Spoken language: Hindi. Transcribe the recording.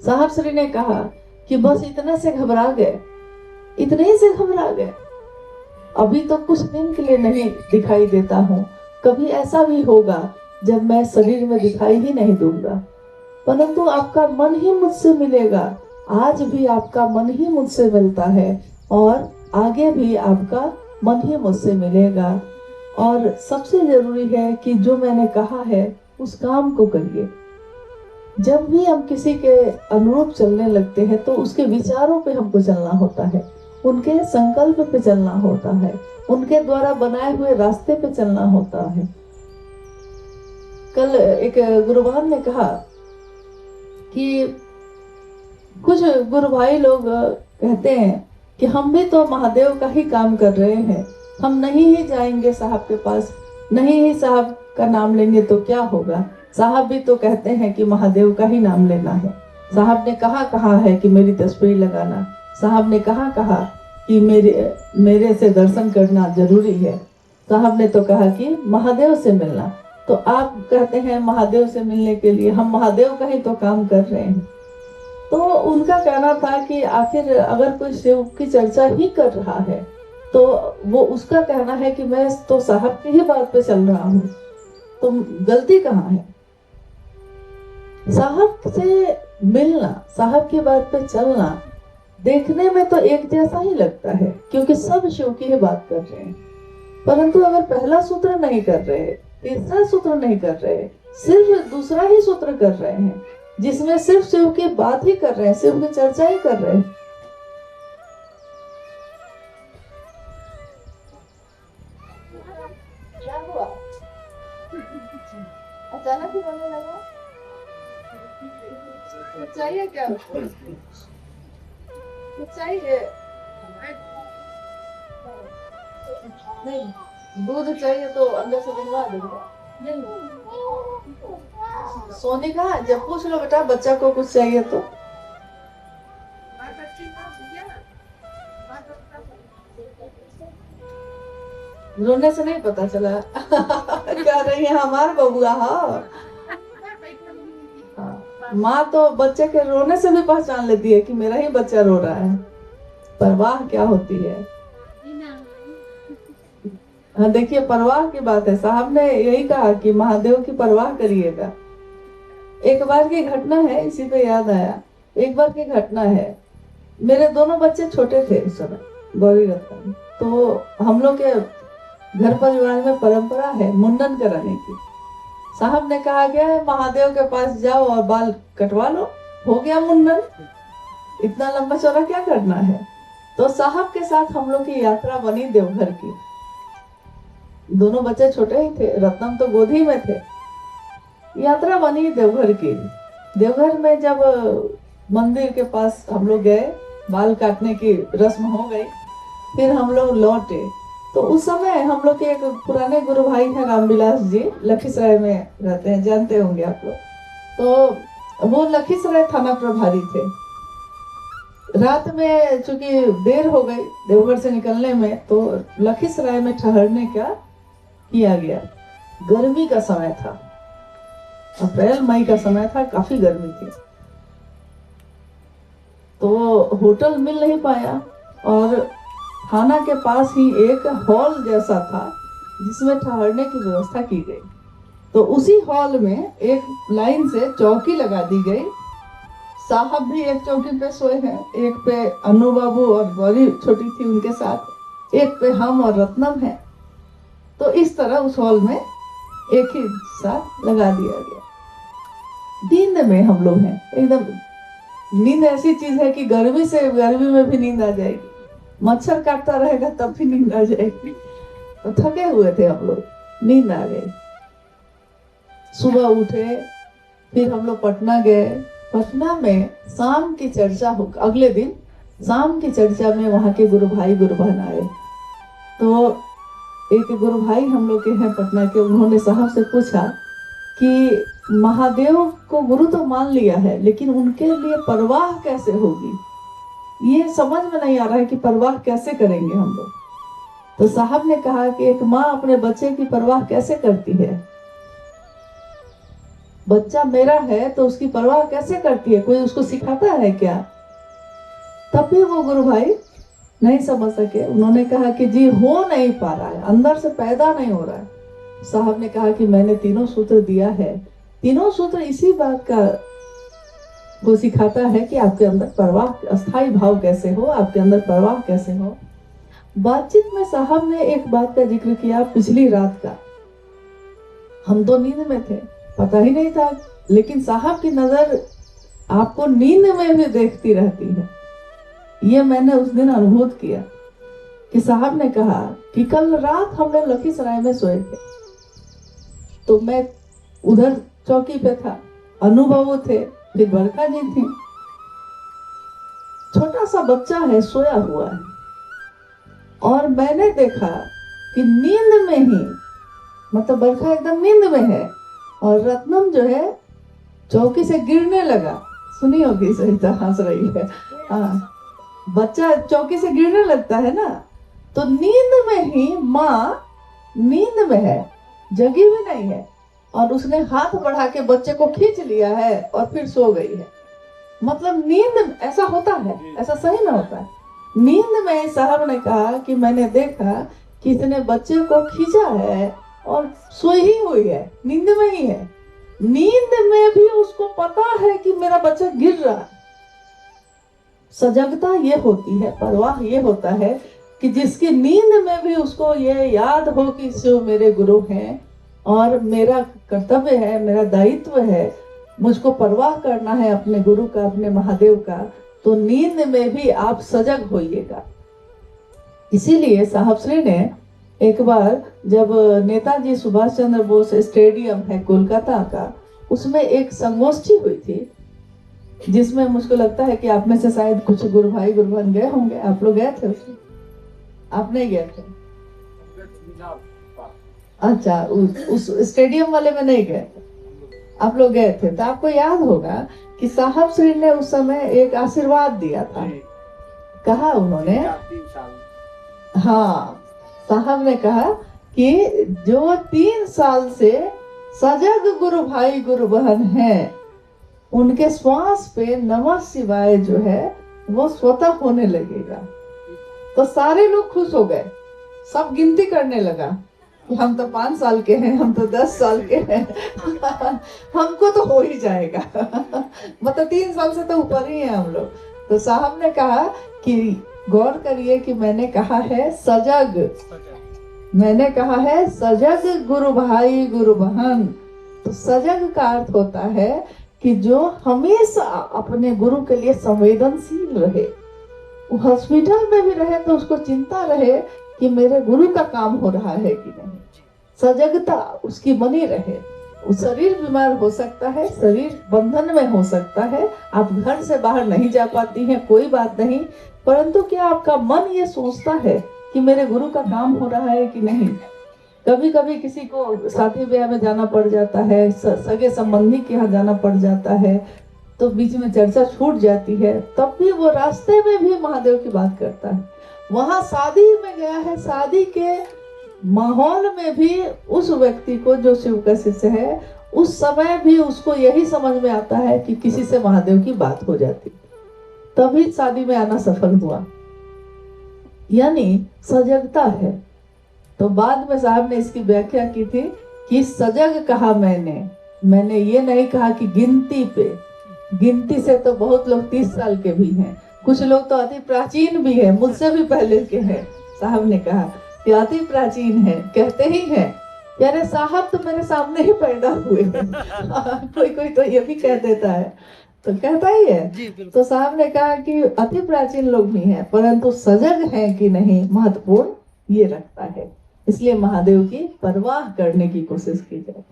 साहब श्री ने कहा कि बस इतने से घबरा गए, इतने ही से घबरा गए, अभी तो कुछ दिन के लिए नहीं दिखाई देता हूँ, कभी ऐसा भी होगा जब मैं शरीर में दिखाई ही नहीं दूंगा, परंतु आपका मन ही मुझसे मिलेगा। आज भी आपका मन ही मुझसे मिलता है और आगे भी आपका मन ही मुझसे मिलेगा। और सबसे जरूरी है कि जो मैंने कहा है उस काम को करिए। जब भी हम किसी के अनुरूप चलने लगते हैं तो उसके विचारों पे हमको चलना होता है, उनके संकल्प पे चलना होता है, उनके द्वारा बनाए हुए रास्ते पे चलना होता है। कल एक गुरुवान ने कहा कि कुछ गुरु भाई लोग कहते हैं कि हम भी तो महादेव का ही काम कर रहे हैं, हम नहीं ही जाएंगे साहब के पास, नहीं ही साहब का नाम लेंगे तो क्या होगा, साहब भी तो कहते हैं कि महादेव का ही नाम लेना है, साहब ने कहा है कि मेरी तस्वीर लगाना, साहब ने कहा कि मेरे से दर्शन करना जरूरी है, साहब ने तो कहा कि महादेव से मिलना। तो आप कहते हैं महादेव से मिलने के लिए हम महादेव का ही तो काम कर रहे हैं। तो उनका कहना था कि आखिर अगर कोई शिव की चर्चा ही कर रहा है तो वो उसका कहना है कि मैं तो साहब की ही बात पे चल रहा हूँ, तो गलती कहाँ है। साहब से मिलना, साहब की बात पे चलना देखने में तो एक जैसा ही लगता है क्योंकि सब शिव की ही बात कर रहे हैं, परंतु अगर पहला सूत्र नहीं कर रहे, तीसरा सूत्र नहीं कर रहे, सिर्फ दूसरा ही सूत्र कर रहे हैं जिसमें सिर्फ शिव की बात ही कर रहे हैं, शिव की चर्चा ही कर रहे हैं, क्या हुआ? अचानक ही बोलने लगा, कुछ चाहिए क्या? कुछ चाहिए? नहीं, दूध चाहिए तो अंदर से दिलवा दूंगा। सोने का जब पूछ लो बेटा बच्चा को कुछ चाहिए तो। रोने से नहीं पता चला कह रही है हमार बबुआ। हाँ, माँ तो बच्चे के रोने से भी पहचान लेती है कि मेरा ही बच्चा रो रहा है। परवाह क्या होती है। हाँ देखिए, परवाह की बात है। साहब ने यही कहा कि महादेव की परवाह करिएगा। एक बार की घटना है, इसी पे याद आया, एक बार की घटना है। मेरे दोनों बच्चे छोटे थे उस समय, गौरी रत्न। तो हम लोग के घर परिवार में परंपरा है मुंडन कराने की। साहब ने कहा क्या है, महादेव के पास जाओ और बाल कटवा लो, हो गया मुंडन, इतना लंबा चौड़ा क्या करना है। तो साहब के साथ हम लोग की यात्रा बनी देवघर की। दोनों बच्चे छोटे ही थे, रत्नम तो गोदी में थे। यात्रा बनी देवघर की। देवघर में जब मंदिर के पास हम लोग गए, बाल काटने की रस्म हो गई, फिर हम लोग लौटे। तो उस समय हम लोग के एक पुराने गुरु भाई हैं रामविलास जी, लखीसराय में रहते हैं, जानते होंगे आप लोग। तो वो लखीसराय थाना प्रभारी थे। रात में चूंकि देर हो गई देवघर से निकलने में, तो लखीसराय में ठहरने का किया गया। गर्मी का समय था, अप्रैल मई का समय था, काफी गर्मी थी। तो होटल मिल नहीं पाया और थाना के पास ही एक हॉल जैसा था जिसमें ठहरने की व्यवस्था की गई। तो उसी हॉल में एक लाइन से चौकी लगा दी गई। साहब भी एक चौकी पे सोए हैं, एक पे अनु बाबू और गौरी छोटी थी उनके साथ, एक पे हम और रत्नम है। तो इस तरह उस हॉल में एक ही साथ लगा दिया गया। नींद में हम लोग हैं एकदम। नींद ऐसी चीज है कि गर्मी में भी नींद आ जाएगी, मच्छर काटता रहेगा तब भी नींद आ जाएगी। तो थके हुए थे हम लोग, नींद आ गई। सुबह उठे, फिर हम लोग पटना गए। पटना में शाम की चर्चा हो, अगले दिन शाम की चर्चा में वहाँ के गुरु भाई गुरु बहन आए। तो एक गुरु भाई हम लोग के हैं पटना के, उन्होंने साहब से पूछा कि महादेव को गुरु तो मान लिया है, लेकिन उनके लिए परवाह कैसे होगी, ये समझ में नहीं आ रहा है कि परवाह कैसे करेंगे हम लोग। तो साहब ने कहा कि एक माँ अपने बच्चे की परवाह कैसे करती है। बच्चा मेरा है तो उसकी परवाह कैसे करती है, कोई उसको सिखाता है क्या? तब भी वो गुरु भाई नहीं समझ सके। उन्होंने कहा कि जी हो नहीं पा रहा है, अंदर से पैदा नहीं हो रहा है। साहब ने कहा कि मैंने तीनों सूत्र दिया है, तीनों सूत्र इसी बात का वो सिखाता है कि आपके अंदर परवाह, अस्थाई भाव कैसे हो, आपके अंदर परवाह कैसे हो। बातचीत में साहब ने एक बात का जिक्र किया पिछली रात का। हम तो नींद में थे, पता ही नहीं था, लेकिन साहब की नजर आपको नींद में भी देखती रहती है। ये मैंने उस दिन अनुभव किया कि साहब ने कहा कि कल रात हम लोग लखीसराय में सोए थे, तो मैं उधर चौकी पे था, अनुभव थे, फिर बरखा जी थी, छोटा सा बच्चा है सोया हुआ है, और मैंने देखा कि नींद में ही, मतलब बरखा एकदम नींद में है और रत्नम जो है चौकी से गिरने लगा। सुनी होगी, सरिता हंस रही है। हाँ, बच्चा चौकी से गिरने लगता है ना, तो नींद में ही माँ नींद में है, जगी भी नहीं है, और उसने हाथ बढ़ा के बच्चे को खींच लिया है और फिर सो गई है। मतलब नींद ऐसा होता है, ऐसा सही में होता है। नींद में साहब ने कहा कि मैंने देखा कि इसने बच्चे को खींचा है और सोई ही हुई है, नींद में ही है। नींद में भी उसको पता है कि मेरा बच्चा गिर रहा है। सजगता ये होती है, परवाह ये होता है कि जिसकी नींद में भी उसको ये याद हो कि शिव मेरे गुरु हैं और मेरा कर्तव्य है, मेरा दायित्व है, मुझको परवाह करना है अपने गुरु का, अपने महादेव का, तो नींद में भी आप सजग होइएगा। इसीलिए साहब श्री ने एक बार, जब नेताजी सुभाष चंद्र बोस स्टेडियम है कोलकाता का, उसमें एक संगोष्ठी हुई थी, जिसमें मुझको लगता है कि आप में से शायद कुछ गुरु भाई गुरु बन गए होंगे। आप लोग गए थे उसमें? आप नहीं गए थे? अच्छा, उस स्टेडियम वाले में नहीं गए थे, आप लोग गए थे। तो आपको याद होगा कि साहब श्री ने उस समय एक आशीर्वाद दिया था। कहा उन्होंने, हाँ, साहब ने कहा कि जो 3 साल से सजग गुरु भाई गुरु बहन हैं, उनके श्वास पे नमः शिवाय जो है वो स्वतः होने लगेगा। तो सारे लोग खुश हो गए, सब गिनती करने लगा कि हम तो 5 साल के हैं, हम तो 10 साल के हैं हमको तो हो ही जाएगा मतलब 3 साल से तो ऊपर ही है हम लोग। तो साहब ने कहा कि गौर करिए कि मैंने कहा है सजग, मैंने कहा है सजग गुरु भाई गुरु बहन। तो सजग का अर्थ होता है कि जो हमेशा अपने गुरु के लिए संवेदनशील रहे। वो हॉस्पिटल में भी रहे तो उसको चिंता रहे कि मेरे गुरु का काम हो रहा है कि नहीं, सजगता उसकी बनी रहे। वो शरीर बीमार हो सकता है, शरीर बंधन में हो सकता है, आप घर से बाहर नहीं जा पाती हैं, कोई बात नहीं, परंतु क्या आपका मन ये सोचता है कि मेरे गुरु का काम हो रहा है कि नहीं? कभी कभी किसी को शादी ब्याह में जाना पड़ जाता है, सगे संबंधी के यहाँ जाना पड़ जाता है, तो बीच में चर्चा छूट जाती है, तब भी वो रास्ते में भी महादेव की बात करता है। वहां शादी में गया है, शादी के माहौल में भी उस व्यक्ति को जो शिव का शिष्य है, उस समय भी उसको यही समझ में आता है कि किसी से महादेव की बात हो जाती, तभी शादी में आना सफल हुआ, यानी सजगता है। तो बाद में साहब ने इसकी व्याख्या की थी कि सजग कहा मैंने ये नहीं कहा कि गिनती पे, गिनती से तो बहुत लोग 30 साल के भी हैं, कुछ लोग तो अति प्राचीन भी है, मुझसे भी पहले के हैं। साहब ने कहा कि अति प्राचीन है, कहते ही हैं यारे साहब तो मेरे सामने ही पैदा हुए कोई कोई तो ये भी कह देता है, तो कहता ही है। तो साहब ने कहा कि अति प्राचीन लोग भी हैं, परंतु सजग हैं कि नहीं महत्वपूर्ण ये रखता है। इसलिए महादेव की परवाह करने की कोशिश की जाए।